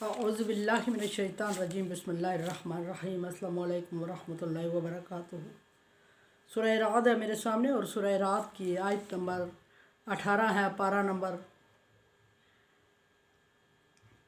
औज़ुबिल्लाहिमिनश्शैतानिर्रजीम बिस्मिल्लाहिर्रहमानिर्रहीम अस्सलामु अलैकुम वरहमतुल्लाहि वबरकातुहू। सूरह राद है मेरे सामने और सूरह राद की आयत नंबर 18 है, पारा नंबर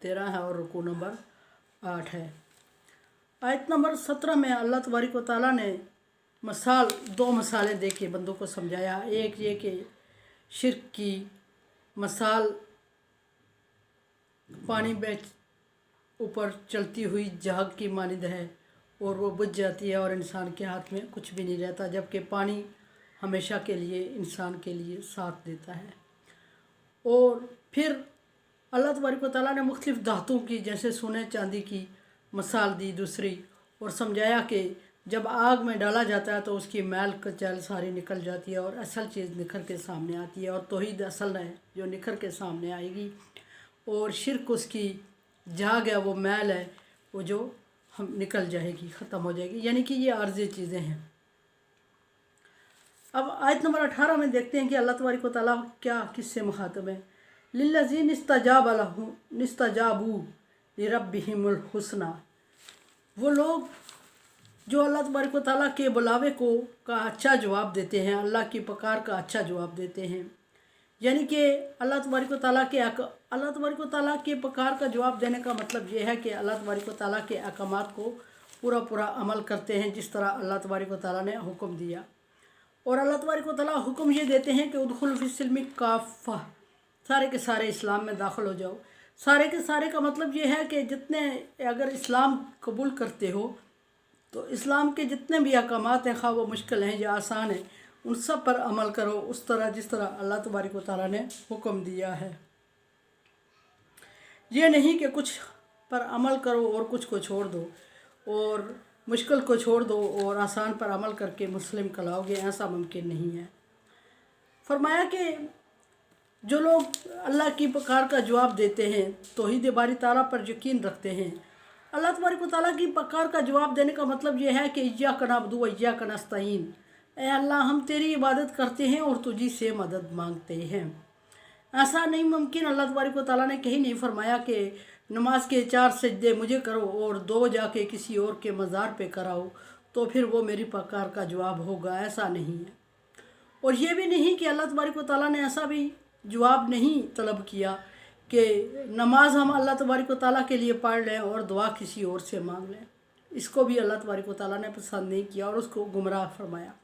13 है और रुकू नंबर 8 है। आयत नंबर 17 में अल्लाह तबारक व तआला ने दो मिसालें दे के बंदों को समझाया। एक ये कि शिर्क की मिसाल पानी में ऊपर चलती हुई जहाग की मानिंद है और वो बुझ जाती है और इंसान के हाथ में कुछ भी नहीं रहता, जबकि पानी हमेशा के लिए इंसान के लिए साथ देता है। और फिर अल्लाह तबारक व तआला ने मुख्तलिफ़ धातुओं की जैसे सोने चांदी की मिसाल दी दूसरी, और समझाया कि जब आग में डाला जाता है तो उसकी मैल कचैल सारी निकल जाती है और असल चीज़ निखर के सामने आती है, और तौहीद असल है जो निखर के सामने आएगी, और शिर्क उसकी झाग है, वो मैल है, वो जो हम निकल जाएगी, ख़त्म हो जाएगी। यानी कि ये आर्ज़ी चीज़ें हैं। अब आयत नंबर 18 में देखते हैं कि अल्लाह तबारक व तआला क्या किससे मुखातब है। लिल्लज़ीन इस्तजाबू लिरब्बिहिमुल हुस्ना, वो लोग जो अल्लाह तबारक व तआला के बुलावे का अच्छा जवाब देते हैं, अल्लाह की पुकार का अच्छा जवाब देते हैं। यानी कि अल्लाह तबारक व तआला के पुकार का जवाब देने का मतलब ये है कि अल्लाह तबारक व तआला के अहकामात को पूरा अमल करते हैं जिस तरह अल्लाह तबारक व तआला ने हुक्म दिया। और अल्लाह तबारक व तआला हुक्म ये देते हैं कि उदखुल फिस्सिल्मि काफ़ा, सारे के सारे इस्लाम में दाखिल हो जाओ। सारे के सारे का मतलब ये है कि जितने अगर इस्लाम कबूल करते हो तो इस्लाम के जितने भी अहकामात हैं, खा वो मुश्किल हैं या आसान हैं, उन सब पर अमल करो उस तरह जिस तरह अल्लाह तबारक व तआला ने हुक्म दिया है। ये नहीं कि कुछ पर अमल करो और कुछ को छोड़ दो, और मुश्किल को छोड़ दो और आसान पर अमल करके मुस्लिम कहलाओगे, ऐसा मुमकिन नहीं है। फरमाया कि जो लोग अल्लाह की पुकार का जवाब देते हैं, तौहीद बारी ताला पर यकीन रखते हैं, अल्लाह तबारक व तआला की पुकार का जवाब देने का मतलब ये है कि इय्याका नअबुदु व इय्याका नस्तईन, ऐ अल्लाह हम तेरी इबादत करते हैं और तुझी से मदद मांगते हैं। ऐसा नहीं मुमकिन, अल्लाह तबारक व तआला ने कहीं नहीं फरमाया कि नमाज के 4 सजदे मुझे करो और 2 जाके किसी और के मज़ार पे कराओ तो फिर वो मेरी पुकार का जवाब होगा, ऐसा नहीं है। और ये भी नहीं कि अल्लाह तबारक व तआला ने ऐसा भी जवाब नहीं तलब किया कि नमाज हम अल्लाह तबारक व तआला के लिए पढ़ लें और दुआ किसी और से मांग लें। इसको भी अल्लाह तबारक व तआला ने पसंद नहीं किया और उसको गुमराह फरमाया।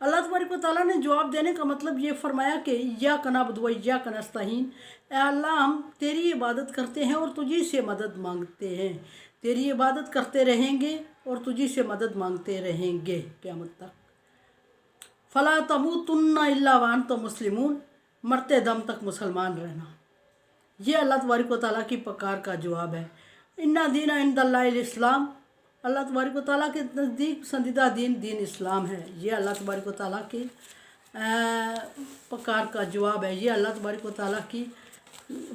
अल्लाह तबारक व तआला ने जवाब देने का मतलब ये फरमाया कि इय्याका नअबुदु व इय्याका नस्तईन, ऐ अल्लाह हम तेरी इबादत करते हैं और तुझी से मदद मांगते हैं। तेरी इबादत करते रहेंगे और तुझी से मदद मांगते रहेंगे क़यामत तक। फ़ला तमूतुन्ना इल्ला व अंतुम मुस्लिमून, मरते दम तक मुसलमान रहना। ये अल्लाह तबारक व तआला की पुकार का जवाब है। इन्ना दीना इंदल्लाहिल इस्लाम, अल्लाह तबारक व तआला के नज़दीक पसंदीदा दीन इस्लाम है। ये अल्लाह तबारक व तआला की पुकार का जवाब है। ये अल्लाह तबारक व तआला की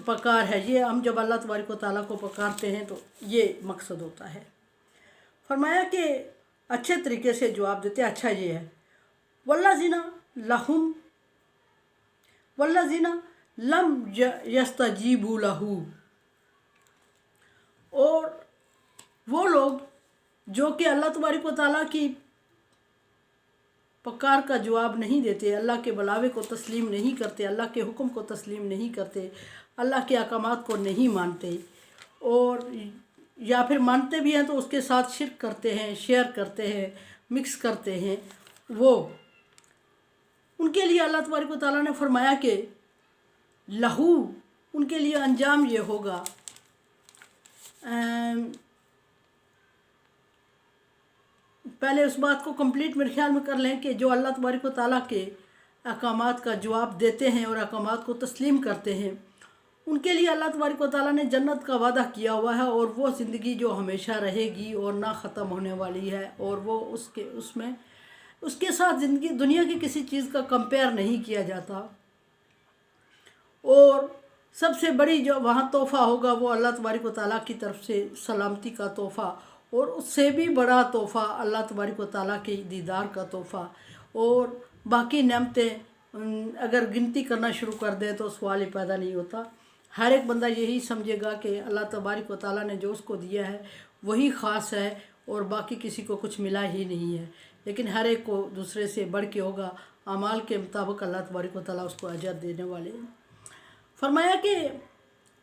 पुकार है। ये हम जब अल्लाह तबारक व तआला को पुकारते हैं तो ये मकसद होता है। फरमाया कि अच्छे तरीके से जवाब देते। अच्छा ये है, वल्लज़ीना लम यस्तजीबू लहू, और वो लोग जो कि अल्लाह तबारक व तआला की पुकार का जवाब नहीं देते, अल्लाह के बुलावे को तस्लीम नहीं करते, अल्लाह के हुक्म को तस्लीम नहीं करते, अल्लाह के अहकामात को नहीं मानते, और या फिर मानते भी हैं तो उसके साथ शिर्क करते हैं, शेयर करते हैं, मिक्स करते हैं, वो उनके लिए अल्लाह तबारक व तआला ने फरमाया कि लहू, उनके लिए अंजाम ये होगा। पहले उस बात को कंप्लीट मेरे ख्याल में कर लें कि जो अल्लाह तबारक व तआला के अहकामात का जवाब देते हैं और अहकामात को तस्लीम करते हैं, उनके लिए अल्लाह तबारक व तआला ने जन्नत का वादा किया हुआ है, और वो ज़िंदगी जो हमेशा रहेगी और ना ख़त्म होने वाली है, और वो उसके साथ ज़िंदगी दुनिया की किसी चीज़ का कंपेयर नहीं किया जाता। और सबसे बड़ी जो वहाँ तोहफ़ा होगा वो अल्लाह तबारक व तआला की तरफ से सलामती का तोहफ़ा, और उससे भी बड़ा तोहफ़ा अल्लाह तबारक व तआला के दीदार का तोहफ़ा। और बाकी नेमतें अगर गिनती करना शुरू कर दें तो सवाल ही पैदा नहीं होता। हर एक बंदा यही समझेगा कि अल्लाह तबारक व तआला ने जो उसको दिया है वही ख़ास है और बाकी किसी को कुछ मिला ही नहीं है, लेकिन हर एक को दूसरे से बढ़ के होगा। अमाल के मुताबिक अल्लाह तबारक व तआला उसको अजर देने वाले हैं। फरमाया कि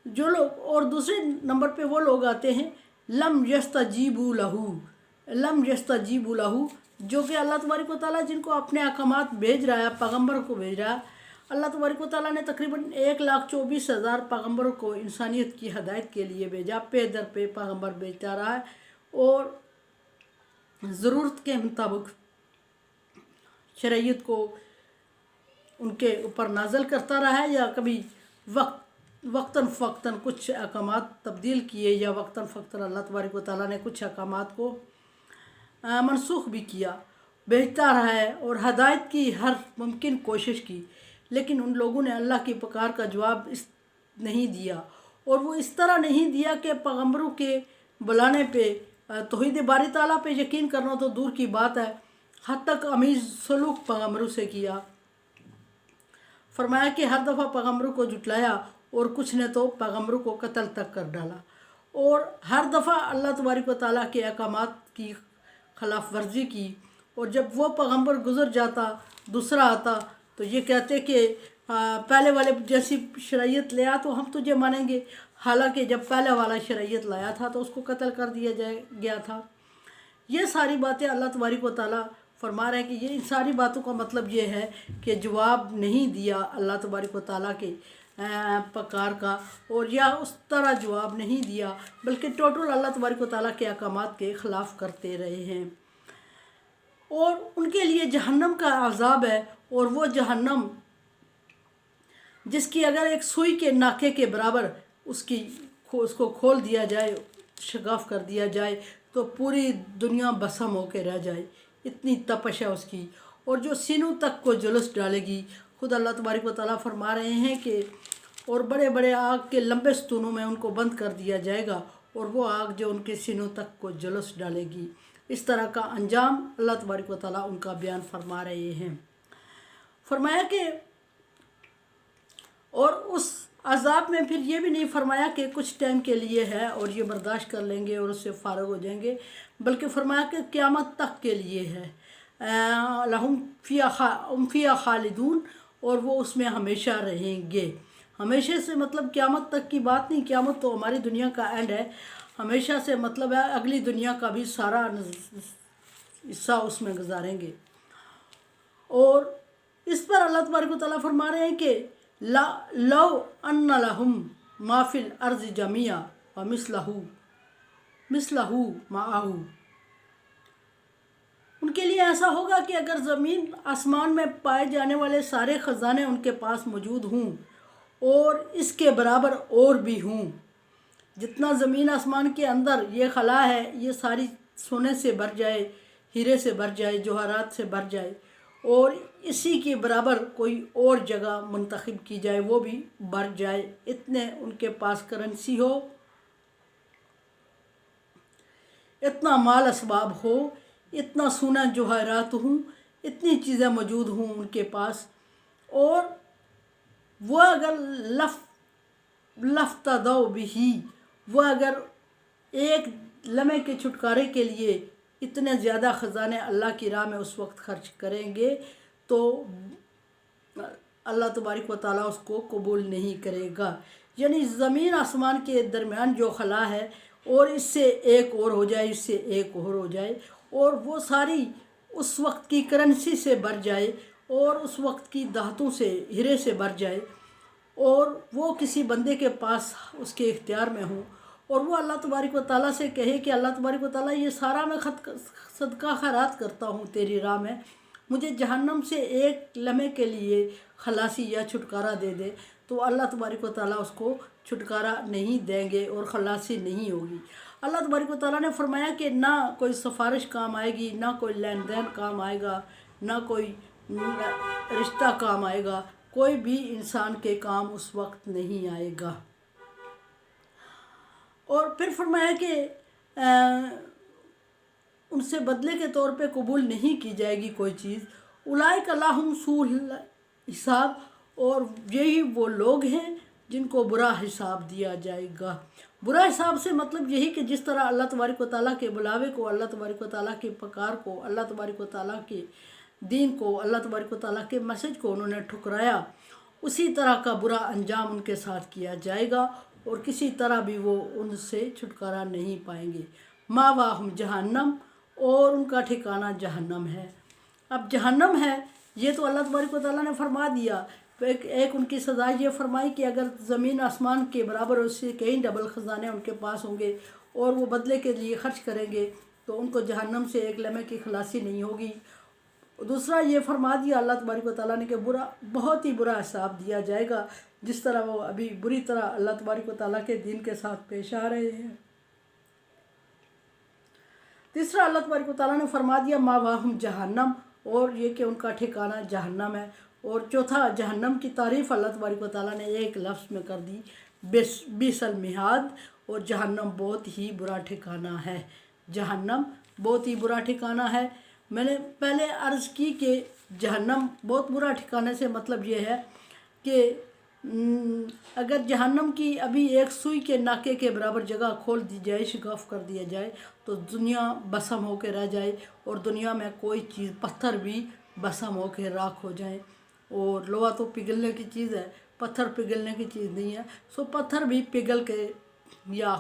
जो लोग, और दूसरे नंबर पे वो लोग आते हैं लम यस्तजीबू लहू, जो कि अल्लाह तबारक व तआला जिनको अपने अहकामात भेज रहा है, पैगम्बर को भेज रहा है। अल्लाह तबारक व तआला ने तकरीबन 1,24,000 पैगम्बरों को इंसानियत की हदायत के लिए भेजा। पे दर पे पैगम्बर भेजता रहा है और ज़रूरत के मुताबिक शरीयत को उनके ऊपर नाजल करता रहा है, या कभी वक्तन फ़क्तन कुछ अहकामात तब्दील किए, या वक्तन फ़क्तन अल्लाह तबारक व तआला ने कुछ अहकामात को मनसूख भी किया, भेजता रहा है और हदायत की हर मुमकिन कोशिश की। लेकिन उन लोगों ने अल्लाह की पुकार का जवाब नहीं दिया, और वो इस तरह नहीं दिया कि पैगम्बरों के बुलाने पे तौहीद बारी ताला पे यकीन करना तो दूर की बात है, हद तक अमीज़ सलूक पैगम्बरों से किया। फरमाया कि हर दफ़ा पैगम्बरों को जुटलाया और कुछ ने तो पैगम्बरों को कत्ल तक कर डाला, और हर दफ़ा अल्लाह तबारक व तआला के अहकामात की खिलाफ वर्जी की। और जब वो पैगम्बर गुज़र जाता, दूसरा आता, तो ये कहते कि पहले वाले जैसी शरीयत ले आ तो हम तुझे मानेंगे, हालांकि जब पहले वाला शरीयत लाया था तो उसको कत्ल कर दिया गया था। ये सारी बातें अल्लाह तबारक व तआला फरमा रहे हैं कि ये इन सारी बातों का मतलब ये है कि जवाब नहीं दिया अल्लाह तबारक व तआला के पुकार का, और या उस तरह जवाब नहीं दिया, बल्कि टोटल अल्लाह तबारक व तआला के अहकामात के ख़िलाफ़ करते रहे हैं। और उनके लिए जहन्नम का अज़ाब है, और वो जहन्नम जिसकी अगर एक सुई के नाके के बराबर उसको खोल दिया जाए, शगाफ कर दिया जाए, तो पूरी दुनिया भस्म होकर रह जाए, इतनी तपश है उसकी, और जो सीनों तक को जुलूस डालेगी। खुद अल्लाह तबारक व तआला फरमा रहे हैं कि और बड़े बड़े आग के लंबे स्तूनों में उनको बंद कर दिया जाएगा, और वो आग जो उनके सीनों तक को जुलूस डालेगी। इस तरह का अंजाम अल्लाह तबारक व तआला उनका बयान फरमा रहे हैं। फरमाया कि और उस अज़ाब में फिर ये भी नहीं फरमाया कि कुछ टाइम के लिए है और ये बर्दाश्त कर लेंगे और उससे फ़ारग हो जाएंगे, बल्कि फरमाया कि क़यामत तक के लिए है। लहुम फ़ीहा खालिदून, और वो उसमें हमेशा रहेंगे। हमेशा से मतलब क़यामत तक की बात नहीं, क़यामत तो हमारी दुनिया का एंड है। हमेशा से मतलब है अगली दुनिया का भी सारा हिस्सा उसमें गुजारेंगे। और इस पर अल्लाह तबारक व तआला फरमा रहे हैं कि लौ अन्ना लहुम माफिल अर्ज़ जमिया व मिसलहू माहू, उनके लिए ऐसा होगा कि अगर ज़मीन आसमान में पाए जाने वाले सारे ख़जाने उनके पास मौजूद हों और इसके बराबर और भी हों, जितना ज़मीन आसमान के अंदर ये खला है ये सारी सोने से भर जाए, हीरे से भर जाए, जवाहरात से भर जाए, और इसी के बराबर कोई और जगह मुंतखब की जाए वो भी भर जाए, इतने उनके पास करेंसी हो, इतना माल असबाब हो, इतना सोना जवाहरात हों, इतनी चीज़ें मौजूद हों उनके पास, और वो अगर लफ्तदौ बिही, वो अगर एक लम्हे के छुटकारे के लिए इतने ज़्यादा ख़जाने अल्लाह की राह में उस वक्त खर्च करेंगे तो अल्लाह तबारक व तआला उसको कबूल नहीं करेगा। यानी ज़मीन आसमान के दरमियान जो खला है और इससे एक और हो जाए, इससे एक और हो जाए, और वो सारी उस वक्त की करेंसी से भर जाए और उस वक्त की धातु से, हीरे से भर जाए, और वो किसी बंदे के पास उसके इख्तियार में हो, और वो अल्लाह तबारक व तआला से कहे कि अल्लाह तबारक व तआला ये सारा मैं सदका खैरात करता हूँ तेरी राह में, मुझे जहन्नम से एक लम्हे के लिए खलासी या छुटकारा दे दे, तो अल्लाह तबारक व तआला उसको छुटकारा नहीं देंगे और खलासी नहीं होगी। अल्लाह तबारक व तआला ने फरमाया कि ना कोई सिफारिश काम आएगी, ना कोई लेन देन काम आएगा, ना कोई रिश्ता काम आएगा, कोई भी इंसान के काम उस वक्त नहीं आएगा। और फिर फरमाया कि उनसे बदले के तौर पे कबूल नहीं की जाएगी कोई चीज़। उलाइका लहुम सूअल हिसाब, और यही वो लोग हैं जिनको बुरा हिसाब दिया जाएगा। बुरा हिसाब से मतलब यही कि जिस तरह अल्लाह तबारक व तआला के बुलावे को, अल्लाह तबारक व तआला के पुकार को, अल्लाह तबारक व तआला के दीन को, अल्लाह तबारक व तआला के मैसेज को उन्होंने ठुकराया, उसी तरह का बुरा अंजाम उनके साथ किया जाएगा और किसी तरह भी वो उनसे छुटकारा नहीं पाएंगे। मावाहुम जहन्नम, और उनका ठिकाना जहन्नम है। अब जहन्नम है ये तो अल्लाह तबारक व तआला ने फरमा दिया। एक उनकी सज़ा ये फरमाई कि अगर ज़मीन आसमान के बराबर उससे कई डबल ख़जाने उनके पास होंगे और वो बदले के लिए खर्च करेंगे तो उनको जहन्नम से एक लम्हे की खलासी नहीं होगी। दूसरा ये फरमा दिया अल्लाह तबारक व तआला ने कि बुरा, बहुत ही बुरा हिसाब दिया जाएगा, जिस तरह वो अभी बुरी तरह अल्लाह तबारक व तआला के दीन के साथ पेश आ रहे हैं। तीसरा अल्लाह तबारक व तआला ने फरमा दिया मावाहुम जहन्नम, और ये कि उनका ठिकाना जहन्नम है। और चौथा जहन्नम की तारीफ़ अल्लाह तबारक व तआला ने एक लफ्ज़ में कर दी, बिसल मिहाद, और जहन्नम बहुत ही बुरा ठिकाना है। जहन्नम बहुत ही बुरा ठिकाना है। मैंने पहले अर्ज़ की कि जहन्नम बहुत बुरा ठिकाने से मतलब ये है कि अगर जहन्नम की अभी एक सुई के नाके के बराबर जगह खोल दी जाए, शिगाफ कर दिया जाए, तो दुनिया बसम होकर रह जाए और दुनिया में कोई चीज़, पत्थर भी बसम होकर राख हो जाए। और लोहा तो पिघलने की चीज़ है, पत्थर पिघलने की चीज़ नहीं है, सो पत्थर भी पिघल के या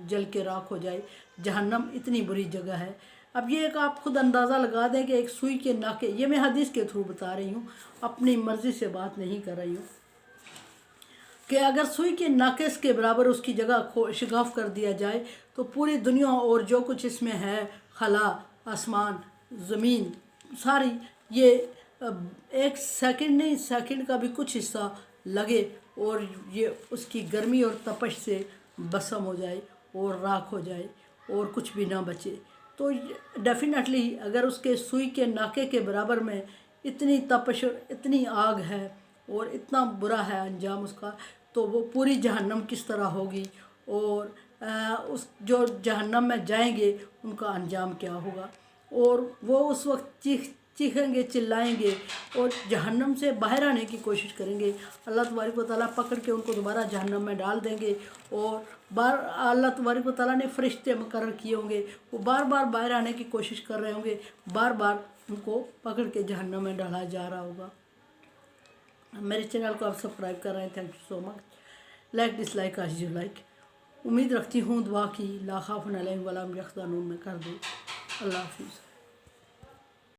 जल के राख हो जाए। जहन्नम इतनी बुरी जगह है। अब ये एक आप खुद अंदाज़ा लगा दें कि एक सुई के नाके, ये मैं हदीस के थ्रू बता रही हूँ, अपनी मर्ज़ी से बात नहीं कर रही हूँ, कि अगर सुई के नाके के बराबर उसकी जगह शिगाफ कर दिया जाए तो पूरी दुनिया और जो कुछ इसमें है, खला, आसमान, ज़मीन, सारी ये एक सेकंड नहीं, सेकंड का भी कुछ हिस्सा लगे और ये उसकी गर्मी और तपश से बसम हो जाए और राख हो जाए और कुछ भी ना बचे। तो डेफिनेटली अगर उसके सुई के नाके के बराबर में इतनी तपश और इतनी आग है और इतना बुरा है अंजाम उसका, तो वो पूरी जहन्नम किस तरह होगी और उस जो जहन्नम में जाएंगे उनका अंजाम क्या होगा। और वो उस वक्त चीखेंगे, चिल्लाएंगे और जहन्नम से बाहर आने की कोशिश करेंगे। अल्लाह तबारक व तआला पकड़ के उनको दोबारा जहन्नम में डाल देंगे और अल्लाह तबारक व तआला ने फरिश्ते मुकर्रर किए होंगे, वो बार बार बाहर आने की कोशिश कर रहे होंगे, बार बार उनको पकड़ के जहन्नम में डाला जा रहा होगा। मेरे चैनल को आप सब्सक्राइब कर रहे हैं, thank you so much. Like dislike आज यू लाइक। उम्मीद रखती हूँ दुआ की ला खाफुन अलैहिम वला हुम यहज़नून में कर दूँ। अल्लाह हाफिज़।